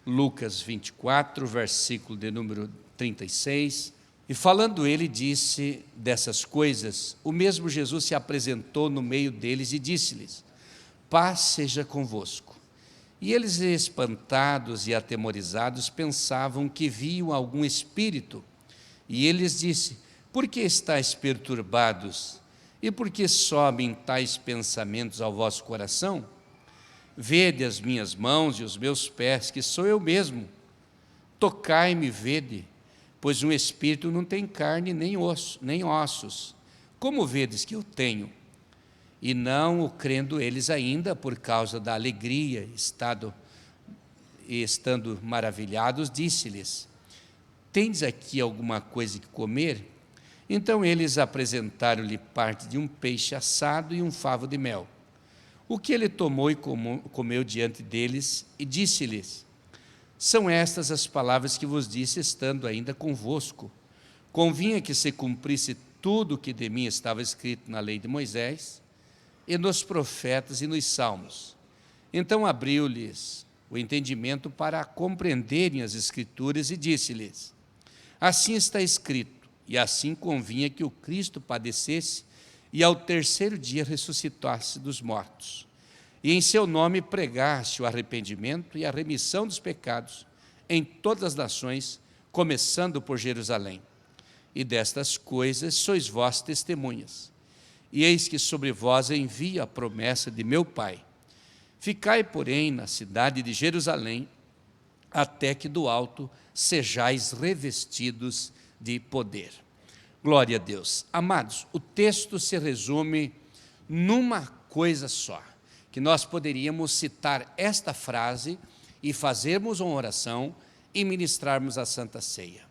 Lucas 24, versículo de número 36. E falando ele, disse dessas coisas, o mesmo Jesus se apresentou no meio deles e disse-lhes: paz seja convosco. E eles, espantados e atemorizados, pensavam que viam algum espírito. E ele lhes disse: por que estáis perturbados? E por que sobem tais pensamentos ao vosso coração? Vede as minhas mãos e os meus pés, que sou eu mesmo. Tocai-me e vede, pois um espírito não tem carne nem ossos. Como vedes que eu tenho? E não o crendo eles ainda, por causa da alegria, estando maravilhados, disse-lhes: tendes aqui alguma coisa que comer? Então eles apresentaram-lhe parte de um peixe assado e um favo de mel. O que ele tomou e comeu diante deles, e disse-lhes: são estas as palavras que vos disse, estando ainda convosco. Convinha que se cumprisse tudo o que de mim estava escrito na lei de Moisés, e nos profetas e nos salmos. Então abriu-lhes o entendimento para compreenderem as Escrituras, e disse-lhes: assim está escrito, e assim convinha que o Cristo padecesse e ao terceiro dia ressuscitasse dos mortos, e em seu nome pregasse o arrependimento e a remissão dos pecados em todas as nações, começando por Jerusalém. E destas coisas sois vós testemunhas. E eis que sobre vós envio a promessa de meu Pai. Ficai, porém, na cidade de Jerusalém, até que do alto sejais revestidos de poder. Glória a Deus. Amados, o texto se resume numa coisa só, que nós poderíamos citar esta frase e fazermos uma oração e ministrarmos a Santa Ceia.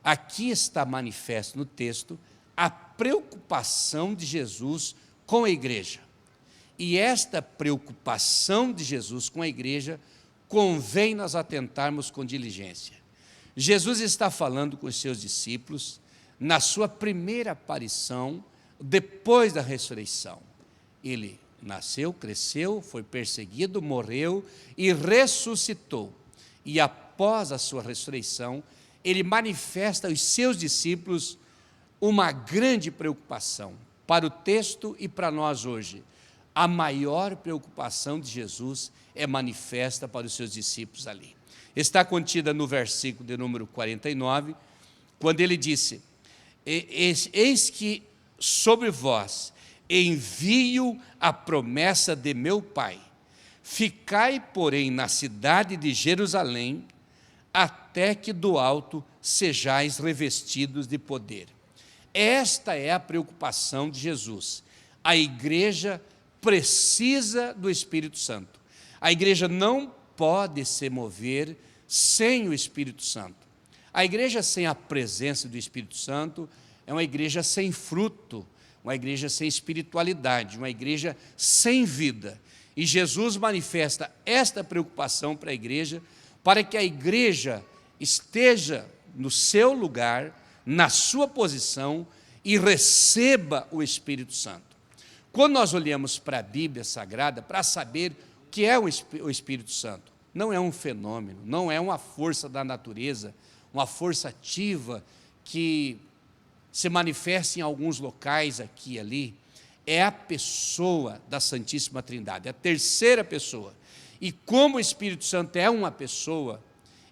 Aqui está manifesto no texto a preocupação de Jesus com a igreja. E esta preocupação de Jesus com a igreja convém nós atentarmos com diligência. Jesus está falando com os seus discípulos na sua primeira aparição depois da ressurreição. Ele nasceu, cresceu, foi perseguido, morreu e ressuscitou. E após a sua ressurreição, ele manifesta aos seus discípulos uma grande preocupação. Para o texto e para nós hoje, a maior preocupação de Jesus é manifesta para os seus discípulos ali. Está contida no versículo de número 49, quando ele disse: eis que sobre vós envio a promessa de meu Pai. Ficai, porém, na cidade de Jerusalém, até que do alto sejais revestidos de poder. Esta é a preocupação de Jesus. A igreja precisa do Espírito Santo. A igreja não pode se mover sem o Espírito Santo. A igreja sem a presença do Espírito Santo é uma igreja sem fruto, uma igreja sem espiritualidade, uma igreja sem vida. E Jesus manifesta esta preocupação para a igreja, para que a igreja esteja no seu lugar, na sua posição, e receba o Espírito Santo. Quando nós olhamos para a Bíblia Sagrada, para saber o que é o Espírito Santo, não é um fenômeno, não é uma força da natureza, uma força ativa que se manifesta em alguns locais aqui e ali. É a pessoa da Santíssima Trindade, a terceira pessoa. E como o Espírito Santo é uma pessoa,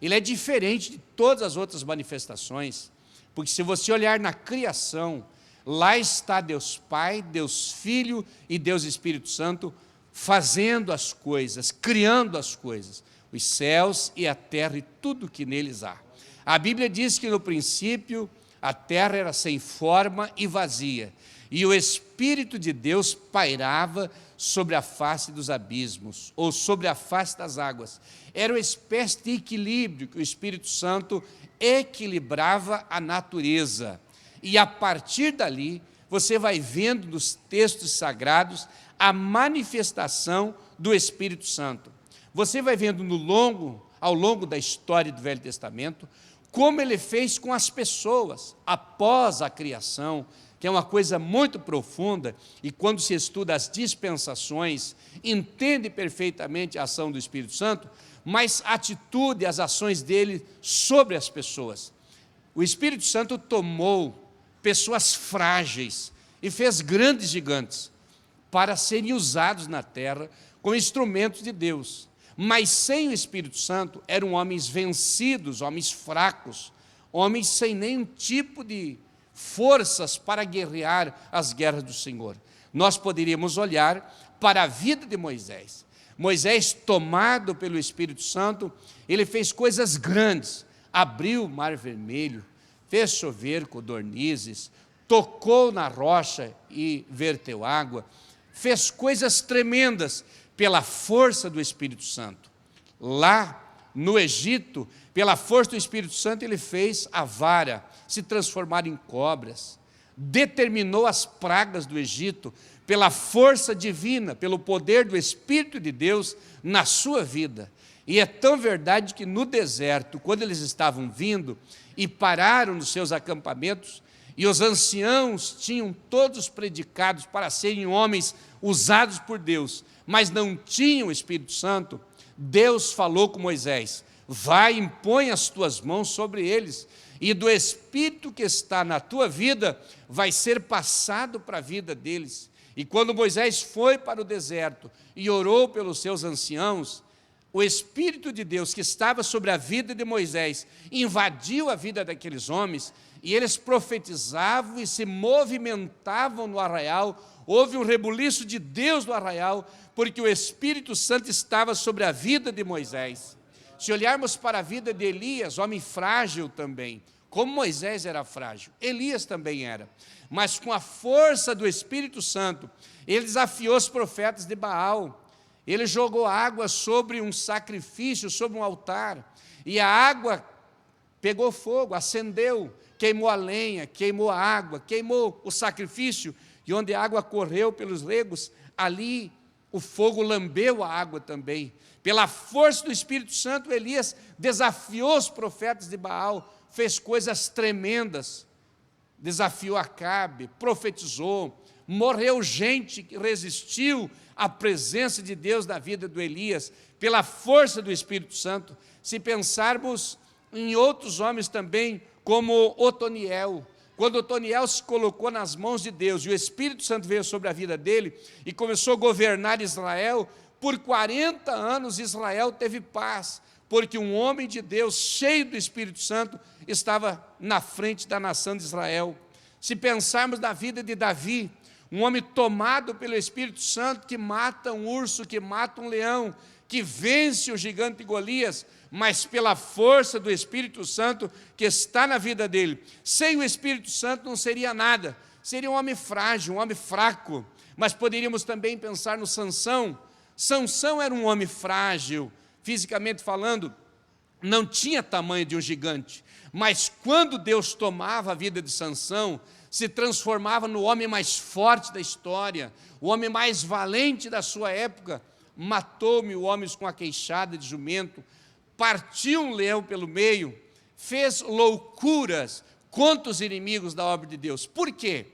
ele é diferente de todas as outras manifestações, porque se você olhar na criação, lá está Deus Pai, Deus Filho e Deus Espírito Santo fazendo as coisas, criando as coisas, os céus e a terra e tudo que neles há. A Bíblia diz que no princípio a terra era sem forma e vazia, e o Espírito de Deus pairava sobre a face dos abismos, ou sobre a face das águas. Era uma espécie de equilíbrio que o Espírito Santo equilibrava a natureza. E a partir dali, você vai vendo nos textos sagrados a manifestação do Espírito Santo. Você vai vendo ao longo da história do Velho Testamento, como ele fez com as pessoas após a criação, que é uma coisa muito profunda, e quando se estuda as dispensações, entende perfeitamente a ação do Espírito Santo, mas a atitude, as ações dele sobre as pessoas. O Espírito Santo tomou pessoas frágeis e fez grandes gigantes para serem usados na terra como instrumentos de Deus. Mas sem o Espírito Santo eram homens vencidos, homens fracos, homens sem nenhum tipo de forças para guerrear as guerras do Senhor. Nós poderíamos olhar para a vida de Moisés. Moisés, tomado pelo Espírito Santo, ele fez coisas grandes, abriu o mar vermelho, fez chover codornizes, tocou na rocha e verteu água, fez coisas tremendas pela força do Espírito Santo. Lá no Egito, pela força do Espírito Santo, ele fez a vara se transformar em cobras, determinou as pragas do Egito pela força divina, pelo poder do Espírito de Deus na sua vida. E é tão verdade que no deserto, quando eles estavam vindo e pararam nos seus acampamentos, e os anciãos tinham todos predicados para serem homens usados por Deus, mas não tinham o Espírito Santo, Deus falou com Moisés: vai, impõe as tuas mãos sobre eles, e do Espírito que está na tua vida vai ser passado para a vida deles. E quando Moisés foi para o deserto e orou pelos seus anciãos, o Espírito de Deus que estava sobre a vida de Moisés invadiu a vida daqueles homens, e eles profetizavam e se movimentavam no arraial. Houve um rebuliço de Deus no arraial, porque o Espírito Santo estava sobre a vida de Moisés. Se olharmos para a vida de Elias, homem frágil também, como Moisés era frágil, Elias também era, mas com a força do Espírito Santo, ele desafiou os profetas de Baal. Ele jogou água sobre um sacrifício, sobre um altar, e a água pegou fogo, acendeu, queimou a lenha, queimou a água, queimou o sacrifício, e onde a água correu pelos legos, ali o fogo lambeu a água também. Pela força do Espírito Santo, Elias desafiou os profetas de Baal, fez coisas tremendas, desafiou Acabe, profetizou, morreu gente que resistiu à presença de Deus na vida do Elias, pela força do Espírito Santo. Se pensarmos em outros homens também, como Otoniel, quando Otoniel se colocou nas mãos de Deus, e o Espírito Santo veio sobre a vida dele, e começou a governar Israel, por 40 anos Israel teve paz, porque um homem de Deus, cheio do Espírito Santo, estava na frente da nação de Israel. Se pensarmos na vida de Davi, um homem tomado pelo Espírito Santo, que mata um urso, que mata um leão, que vence o gigante Golias, mas pela força do Espírito Santo que está na vida dele. Sem o Espírito Santo não seria nada, seria um homem frágil, um homem fraco. Mas poderíamos também pensar no Sansão. Sansão era um homem frágil, fisicamente falando, não tinha tamanho de um gigante, mas quando Deus tomava a vida de Sansão, se transformava no homem mais forte da história, o homem mais valente da sua época. Matou 1000 homens com a queixada de jumento, partiu um leão pelo meio, fez loucuras contra os inimigos da obra de Deus. Por quê?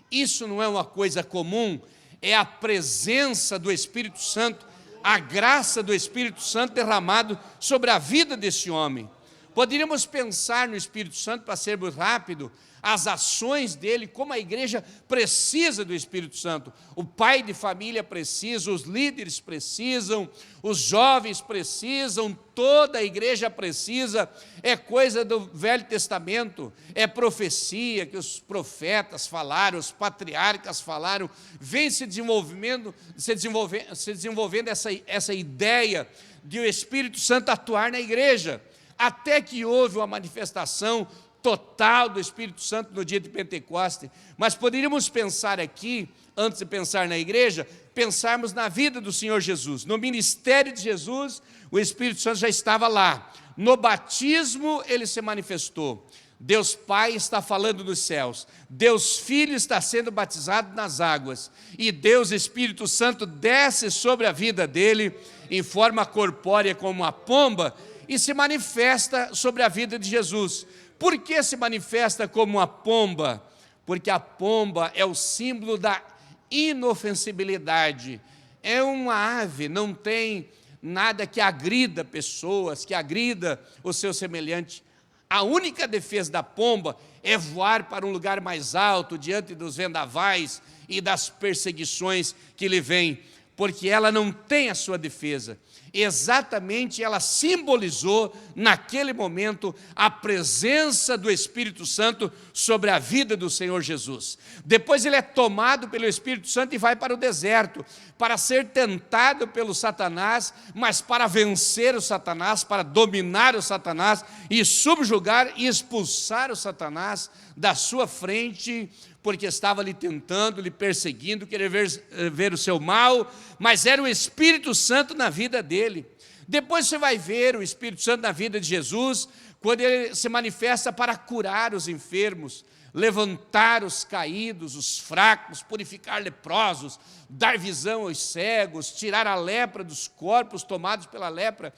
Isso não é uma coisa comum, é a presença do Espírito Santo, a graça do Espírito Santo derramado sobre a vida desse homem. Poderíamos pensar no Espírito Santo, para sermos rápido, as ações dele, como a igreja precisa do Espírito Santo. O pai de família precisa, os líderes precisam, os jovens precisam, toda a igreja precisa. É coisa do Velho Testamento, é profecia que os profetas falaram, os patriarcas falaram, vem se desenvolvendo essa ideia de o Espírito Santo atuar na igreja, até que houve uma manifestação total do Espírito Santo no dia de Pentecostes. Mas poderíamos pensar aqui, antes de pensar na igreja, pensarmos na vida do Senhor Jesus. No ministério de Jesus, o Espírito Santo já estava lá. No batismo, ele se manifestou. Deus Pai está falando dos céus, Deus Filho está sendo batizado nas águas, e Deus Espírito Santo desce sobre a vida dele, em forma corpórea como uma pomba, e se manifesta sobre a vida de Jesus. Por que se manifesta como uma pomba? porque a pomba é o símbolo da inofensibilidade. É uma ave, não tem nada que agrida pessoas, que agrida o seu semelhante. A única defesa da pomba é voar para um lugar mais alto, diante dos vendavais e das perseguições que lhe vêm, porque ela não tem a sua defesa. Exatamente, ela simbolizou, naquele momento, a presença do Espírito Santo sobre a vida do Senhor Jesus. Depois ele é tomado pelo Espírito Santo e vai para o deserto, para ser tentado pelo Satanás, mas para vencer o Satanás, para dominar o Satanás e subjugar e expulsar o Satanás da sua frente, porque estava lhe tentando, lhe perseguindo, querer ver o seu mal, mas era o Espírito Santo na vida dele. Depois você vai ver o Espírito Santo na vida de Jesus, quando ele se manifesta para curar os enfermos, levantar os caídos, os fracos, purificar leprosos, dar visão aos cegos, tirar a lepra dos corpos tomados pela lepra,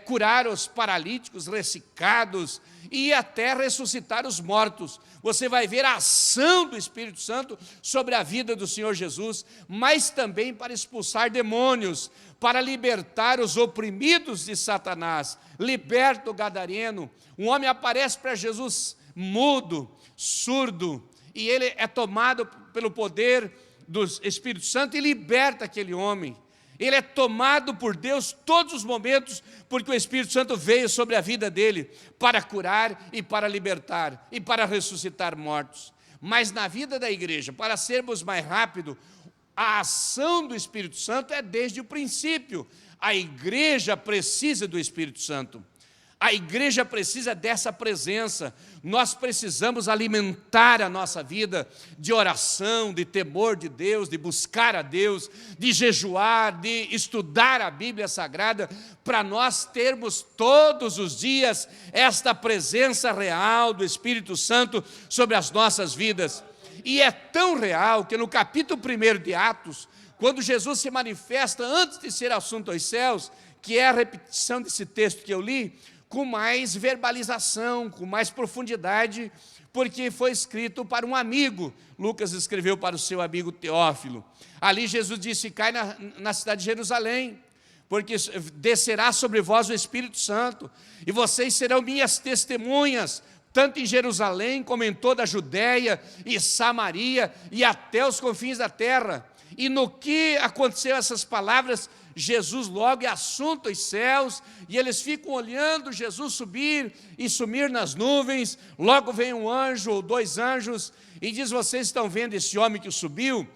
curar os paralíticos, ressecados e até ressuscitar os mortos. Você vai ver a ação do Espírito Santo sobre a vida do Senhor Jesus, mas também para expulsar demônios, para libertar os oprimidos de Satanás. Liberta o gadareno. Um homem aparece para Jesus mudo, surdo, e ele é tomado pelo poder do Espírito Santo e liberta aquele homem. Ele é tomado por Deus todos os momentos, porque o Espírito Santo veio sobre a vida dele para curar e para libertar e para ressuscitar mortos. Mas na vida da igreja, para sermos mais rápidos, a ação do Espírito Santo é desde o princípio. A igreja precisa do Espírito Santo. A igreja precisa dessa presença. Nós precisamos alimentar a nossa vida de oração, de temor de Deus, de buscar a Deus, de jejuar, de estudar a Bíblia Sagrada, para nós termos todos os dias esta presença real do Espírito Santo sobre as nossas vidas. E é tão real que no capítulo 1 de Atos, quando Jesus se manifesta antes de ser assunto aos céus, que é a repetição desse texto que eu li, com mais verbalização, com mais profundidade, porque foi escrito para um amigo. Lucas escreveu para o seu amigo Teófilo. Ali Jesus disse: cai na cidade de Jerusalém, porque descerá sobre vós o Espírito Santo, e vocês serão minhas testemunhas, tanto em Jerusalém como em toda a Judéia e Samaria e até os confins da terra. E no que aconteceu essas palavras, Jesus logo é assunto aos céus, e eles ficam olhando Jesus subir e sumir nas nuvens. Logo vem um anjo ou dois anjos e diz: vocês estão vendo esse homem que subiu?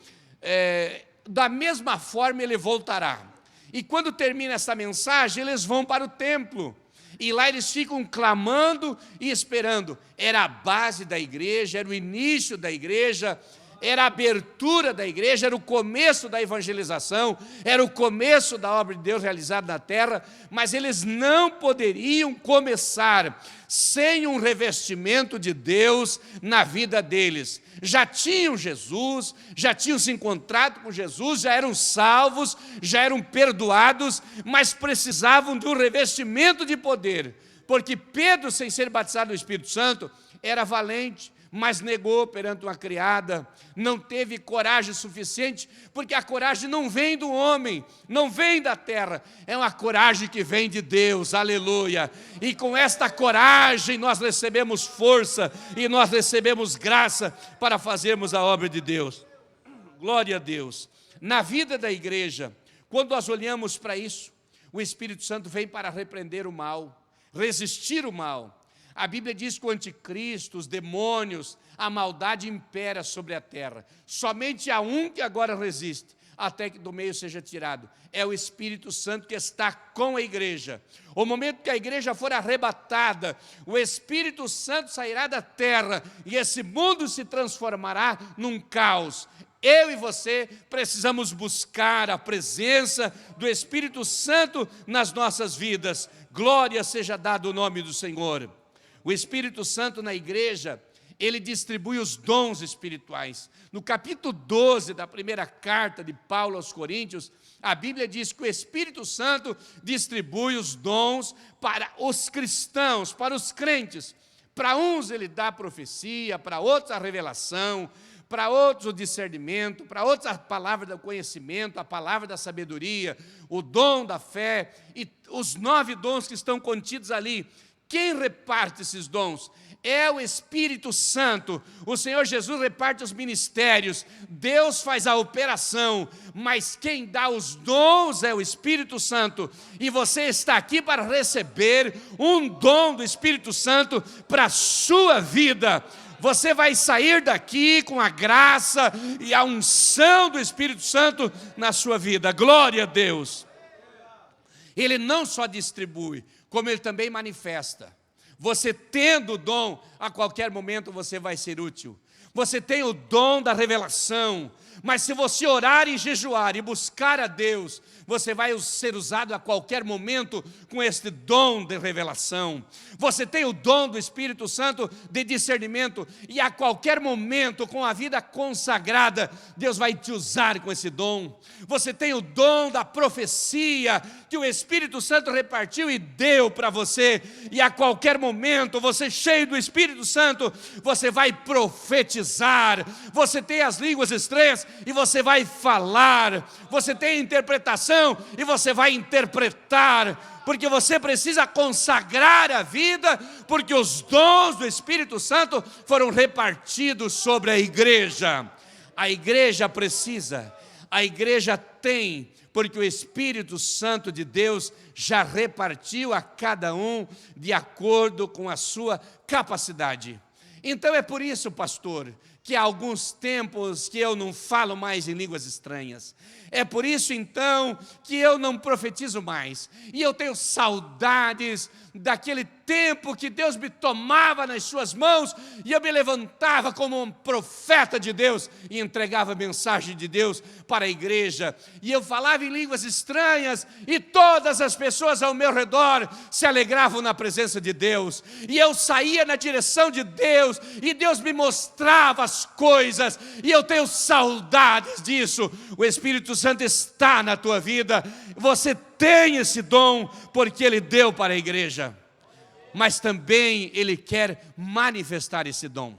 Da mesma forma ele voltará. E quando termina essa mensagem, eles vão para o templo, e lá eles ficam clamando e esperando. Era a base da igreja, era o início da igreja, era a abertura da igreja, era o começo da evangelização, era o começo da obra de Deus realizada na terra, mas eles não poderiam começar sem um revestimento de Deus na vida deles. Já tinham Jesus, já tinham se encontrado com Jesus, já eram salvos, já eram perdoados, mas precisavam de um revestimento de poder, porque Pedro, sem ser batizado no Espírito Santo, era valente, mas negou perante uma criada, não teve coragem suficiente, porque a coragem não vem do homem, não vem da terra, é uma coragem que vem de Deus, aleluia. E com esta coragem nós recebemos força e nós recebemos graça para fazermos a obra de Deus. Glória a Deus. Na vida da igreja, quando nós olhamos para isso, o Espírito Santo vem para repreender o mal, resistir o mal. A Bíblia diz que o anticristo, os demônios, a maldade impera sobre a terra. Somente há um que agora resiste, até que do meio seja tirado. É o Espírito Santo que está com a igreja. O momento que a igreja for arrebatada, o Espírito Santo sairá da terra e esse mundo se transformará num caos. Eu e você precisamos buscar a presença do Espírito Santo nas nossas vidas. Glória seja dada ao nome do Senhor. O Espírito Santo na igreja, ele distribui os dons espirituais. No capítulo 12 da primeira carta de Paulo aos Coríntios, a Bíblia diz que o Espírito Santo distribui os dons para os cristãos, para os crentes, Para uns ele dá a profecia, para outros a revelação, para outros o discernimento, para outros a palavra do conhecimento, a palavra da sabedoria, o dom da fé e os 9 dons que estão contidos ali. Quem reparte esses dons? É o Espírito Santo. O Senhor Jesus reparte os ministérios, Deus faz a operação, mas quem dá os dons é o Espírito Santo. E você está aqui para receber um dom do Espírito Santo para a sua vida. Você vai sair daqui com a graça e a unção do Espírito Santo na sua vida. Glória a Deus. Ele não só distribui, como ele também manifesta. Você tendo o dom, a qualquer momento você vai ser útil. Você tem o dom da revelação, mas se você orar e jejuar e buscar a Deus, você vai ser usado a qualquer momento com este dom de revelação. Você tem o dom do Espírito Santo de discernimento e a qualquer momento, com a vida consagrada, Deus vai te usar com esse dom. Você tem o dom da profecia que o Espírito Santo repartiu e deu para você, e a qualquer momento, você cheio do Espírito Santo, você vai profetizar. Você tem as línguas estranhas e você vai falar. Você tem interpretação e você vai interpretar, porque você precisa consagrar a vida, porque os dons do Espírito Santo foram repartidos sobre a igreja. A igreja precisa, a igreja tem, porque o Espírito Santo de Deus já repartiu a cada um de acordo com a sua capacidade. Então é por isso, pastor, que há alguns tempos que eu não falo mais em línguas estranhas. É por isso, então, que eu não profetizo mais. E eu tenho saudades daquele tempo que Deus me tomava nas suas mãos e eu me levantava como um profeta de Deus e entregava a mensagem de Deus para a igreja. E eu falava em línguas estranhas e todas as pessoas ao meu redor se alegravam na presença de Deus. E eu saía na direção de Deus e Deus me mostrava as coisas, e eu tenho saudades disso. O Espírito Santo está na tua vida, você tem esse dom porque Ele deu para a igreja, mas também Ele quer manifestar esse dom.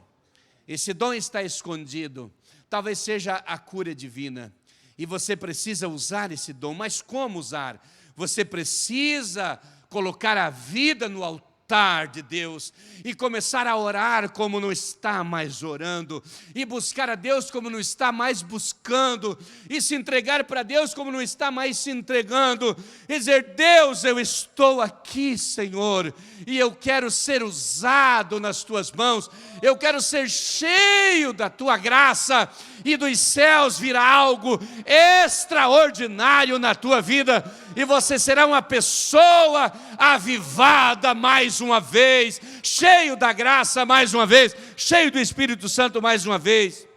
Esse dom está escondido, talvez seja a cura divina, e você precisa usar esse dom. Mas como usar? Você precisa colocar a vida no altar de Deus e começar a orar como não está mais orando, e buscar a Deus como não está mais buscando, e se entregar para Deus como não está mais se entregando, e dizer: Deus, eu estou aqui, Senhor, e eu quero ser usado nas tuas mãos, eu quero ser cheio da tua graça, e dos céus virá algo extraordinário na tua vida, e você será uma pessoa avivada mais uma vez, cheio da graça mais uma vez, cheio do Espírito Santo mais uma vez.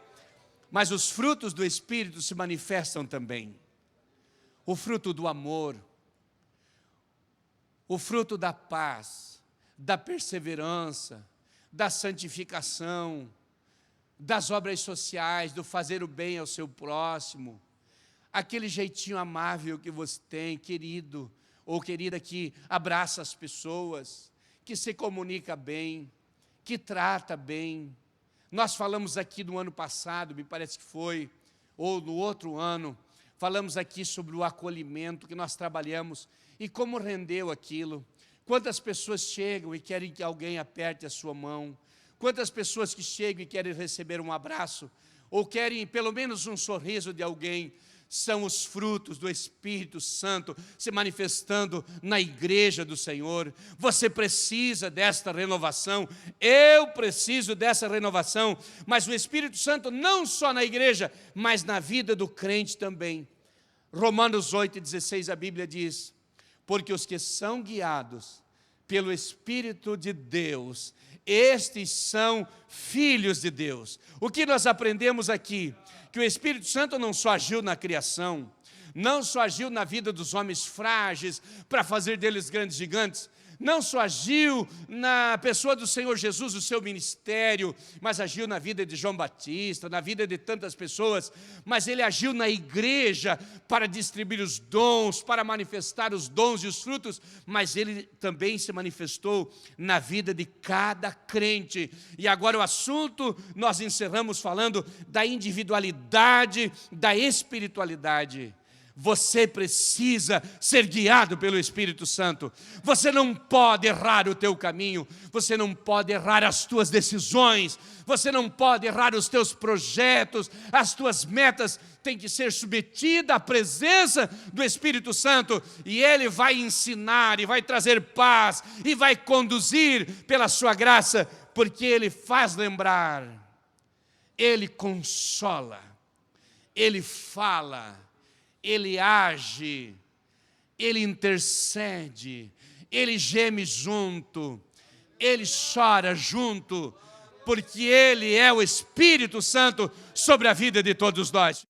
Mas os frutos do Espírito se manifestam também. O fruto do amor, o fruto da paz, da perseverança, da santificação, das obras sociais, do fazer o bem ao seu próximo, aquele jeitinho amável que você tem, querido ou querida, que abraça as pessoas, que se comunica bem, que trata bem. Nós falamos aqui no ano passado, me parece que foi, ou no outro ano, falamos aqui sobre o acolhimento que nós trabalhamos e como rendeu aquilo. Quantas pessoas chegam e querem que alguém aperte a sua mão, quantas pessoas que chegam e querem receber um abraço, ou querem pelo menos um sorriso de alguém. São os frutos do Espírito Santo se manifestando na igreja do Senhor. Você precisa desta renovação, eu preciso dessa renovação, mas o Espírito Santo não só na igreja, mas na vida do crente também. Romanos 8,16, a Bíblia diz: porque os que são guiados pelo Espírito de Deus, estes são filhos de Deus. O que nós aprendemos aqui? Que o Espírito Santo não só agiu na criação, não só agiu na vida dos homens frágeis, para fazer deles grandes gigantes, não só agiu na pessoa do Senhor Jesus, o seu ministério, mas agiu na vida de João Batista, na vida de tantas pessoas, mas ele agiu na igreja para distribuir os dons, para manifestar os dons e os frutos, mas ele também se manifestou na vida de cada crente. E agora o assunto, nós encerramos falando da individualidade, da espiritualidade. Você precisa ser guiado pelo Espírito Santo. Você não pode errar o teu caminho. Você não pode errar as tuas decisões. Você não pode errar os teus projetos. As tuas metas têm que ser submetidas à presença do Espírito Santo. E Ele vai ensinar, e vai trazer paz, e vai conduzir pela sua graça, porque Ele faz lembrar, Ele consola, Ele fala, Ele age, Ele intercede, Ele geme junto, Ele chora junto, porque Ele é o Espírito Santo sobre a vida de todos nós.